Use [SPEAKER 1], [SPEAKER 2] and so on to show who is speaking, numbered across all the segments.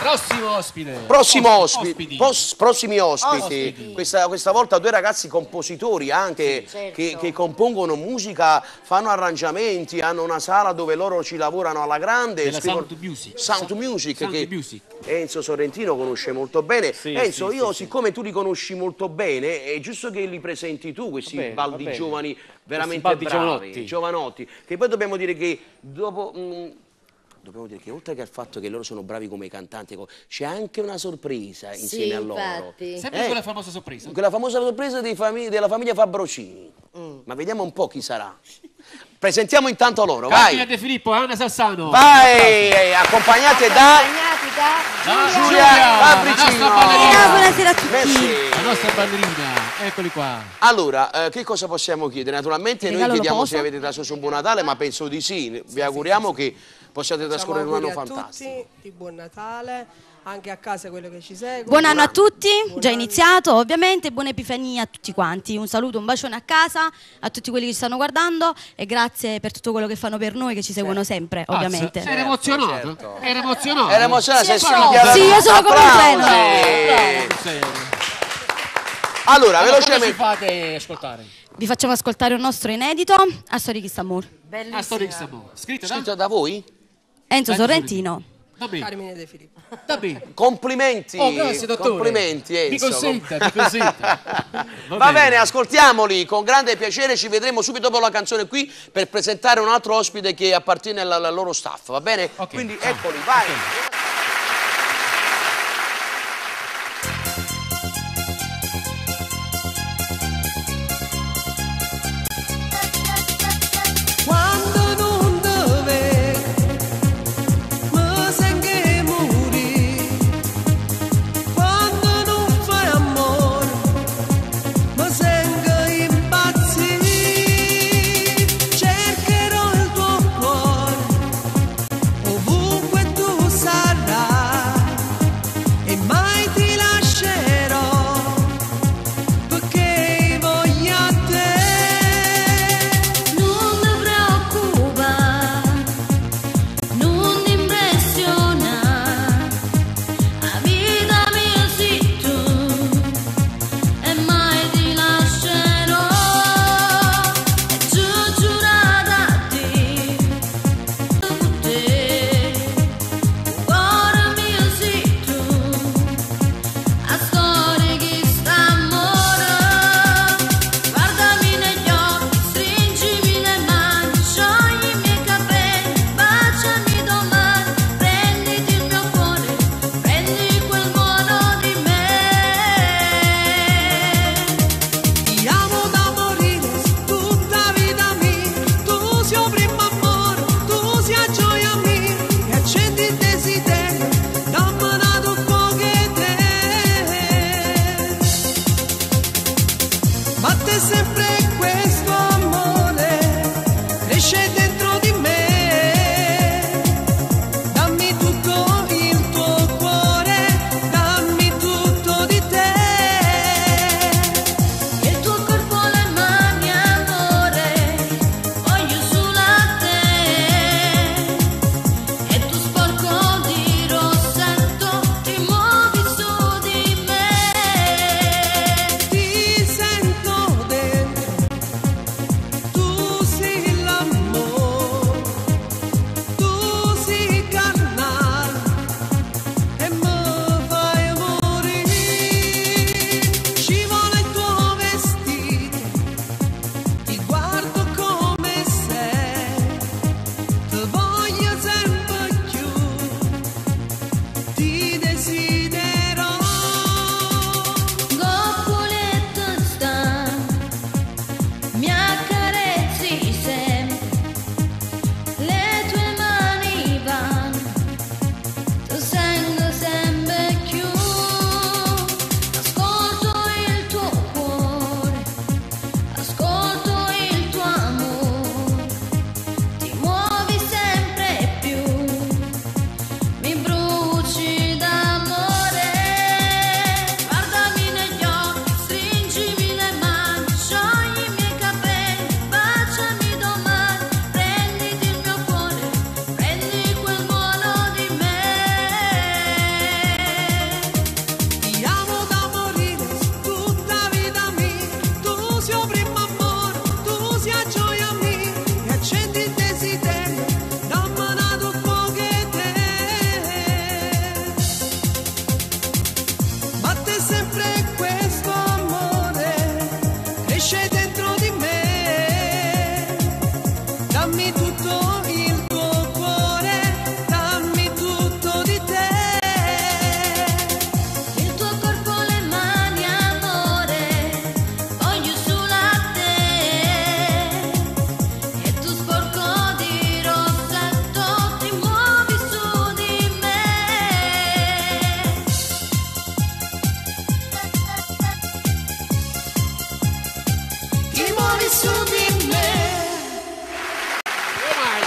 [SPEAKER 1] Prossimo ospite.
[SPEAKER 2] Prossimi ospiti. Questa volta due ragazzi compositori anche che compongono musica, fanno arrangiamenti, hanno una sala dove loro ci lavorano alla grande.
[SPEAKER 1] Sound Music.
[SPEAKER 2] Che Enzo Sorrentino conosce molto bene. Enzo, siccome tu li conosci molto bene, è giusto che li presenti tu, questi baldi giovani veramente bravi, giovanotti. Che poi dobbiamo dire che oltre che al fatto che loro sono bravi come cantanti, c'è anche una sorpresa insieme a loro.
[SPEAKER 1] Sempre quella famosa sorpresa.
[SPEAKER 2] Quella famosa sorpresa della famiglia Fabrocini. Ma vediamo un po' chi sarà. Presentiamo intanto loro,
[SPEAKER 1] Carmine De Filippo e Anna Sassano.
[SPEAKER 2] Vai, accompagnate da Giulia Fabricino.
[SPEAKER 3] Buonasera a tutti.
[SPEAKER 1] La nostra ballerina, eccoli qua.
[SPEAKER 2] Allora, che cosa possiamo chiedere? Naturalmente noi chiediamo se avete trascorso un buon Natale, ma penso di sì. Vi auguriamo che possiate trascorrere un anno fantastico.
[SPEAKER 4] Tutti, di buon Natale, anche a casa quello che ci segue.
[SPEAKER 3] Buon anno a tutti, già iniziato ovviamente, buona Epifania a tutti quanti. Un saluto, un bacione a casa, a tutti quelli che ci stanno guardando e grazie per tutto quello che fanno per noi, che ci seguono sempre, ovviamente.
[SPEAKER 1] Era emozionato? Era emozionato?
[SPEAKER 2] Era emozionato,
[SPEAKER 3] sì, io sono come un treno.
[SPEAKER 2] Allora, velocemente.
[SPEAKER 1] Fate ascoltare.
[SPEAKER 3] Vi facciamo ascoltare un nostro inedito, Astorix Amor.
[SPEAKER 1] Bellissimo.
[SPEAKER 2] Scritto da voi?
[SPEAKER 3] Enzo Sorrentino.
[SPEAKER 4] Carmine De Filippo.
[SPEAKER 2] Complimenti.
[SPEAKER 1] Grazie, dottore.
[SPEAKER 2] Complimenti, Enzo.
[SPEAKER 1] Mi consenta.
[SPEAKER 2] Va bene, ascoltiamoli con grande piacere. Ci vedremo subito dopo la canzone qui per presentare un altro ospite che appartiene al loro staff, va bene? Quindi eccoli, vai.
[SPEAKER 5] Cercherò il tuo cuore ovunque tu sarai.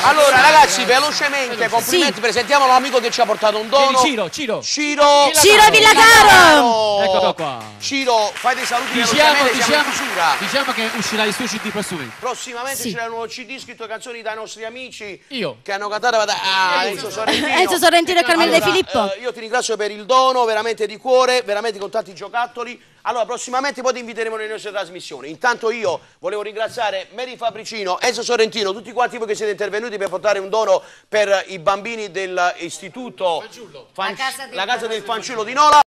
[SPEAKER 2] Allora ragazzi, velocemente, complimenti, presentiamo l'amico che ci ha portato un dono.
[SPEAKER 1] Ciro.
[SPEAKER 3] Ciro Villacaro!
[SPEAKER 1] Eccolo qua.
[SPEAKER 2] Ciro, fai dei saluti velocemente, siamo in chiusura.
[SPEAKER 1] Diciamo che uscirà il suo CD prossimamente.
[SPEAKER 2] Prossimamente c'è un nuovo CD scritto canzoni dai nostri amici
[SPEAKER 1] Io.
[SPEAKER 2] che hanno cantato Enzo Sorrentino.
[SPEAKER 3] Enzo Sorrentino e Carmelo De Filippo.
[SPEAKER 2] Io ti ringrazio per il dono, veramente di cuore, veramente con tanti giocattoli. Allora, prossimamente poi ti inviteremo nelle nostre trasmissioni. Intanto io volevo ringraziare Mary Fabricino, Enzo Sorrentino, tutti quanti voi che siete intervenuti per portare un dono per i bambini dell'istituto
[SPEAKER 5] La casa
[SPEAKER 2] del fanciullo di Nola.